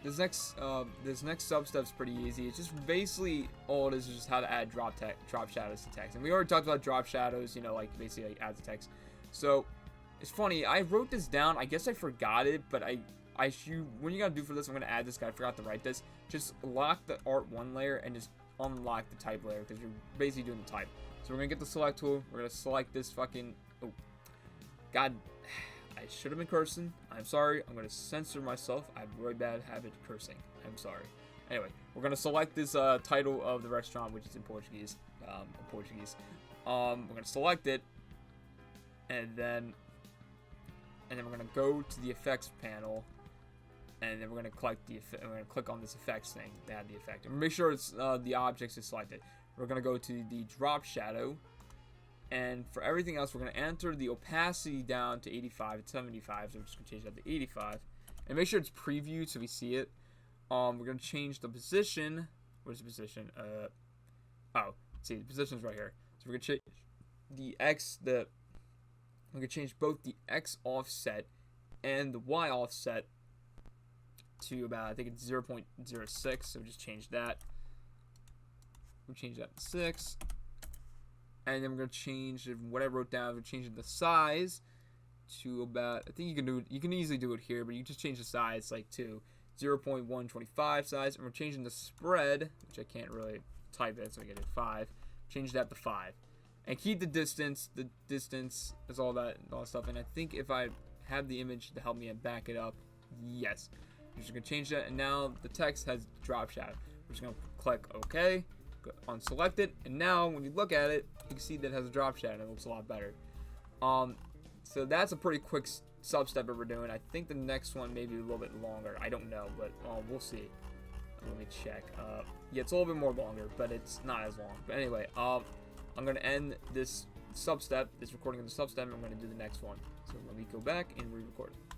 this next sub step's pretty easy. It's just basically all it is just how to add drop shadows to text. And we already talked about drop shadows, you know, like basically like add to text. So it's funny, I wrote this down. I guess I forgot it, but when you gotta do for this, I'm gonna add this guy. I forgot to write this. Just lock the art 1 layer and just unlock the type layer because you're basically doing the type. So we're gonna get the select tool. We're gonna select this fucking. Oh, God, I should have been cursing. I'm sorry. I'm gonna censor myself. I have a really bad habit of cursing. I'm sorry. Anyway, we're gonna select this title of the restaurant, which is in Portuguese. We're gonna select it, and then we're gonna go to the effects panel. And then we're gonna click on this effects thing to add the effect. And make sure it's the objects is selected. We're gonna go to the drop shadow, and for everything else, we're gonna enter the opacity down to 85 and 75. So we're just gonna change that to 85, and make sure it's previewed so we see it. We're gonna change the position. Where's the position? See, the position's right here. So we're gonna change the X. We're gonna change both the X offset and the Y offset to about, I think it's 0.06, so just change that. We'll change that to 6, and then we're gonna change what I wrote down. We're changing the size to about, I think you can easily do it here, but you just change the size like to 0.125 size, and we're changing the spread, which I can't really type it, so I get it 5. Change that to 5, and keep the distance. The distance is all that stuff. And I think if I have the image to help me and back it up, yes. We're just going to change that, and now the text has drop shadow. We're just going to click OK, unselect it, and now when you look at it, you can see that it has a drop shadow, and it looks a lot better. So that's a pretty quick sub-step that we're doing. I think the next one may be a little bit longer. I don't know, but we'll see. Let me check. Yeah, it's a little bit more longer, but it's not as long. But anyway, I'm going to end this sub-step, this recording of the sub-step, and I'm going to do the next one. So let me go back and re-record.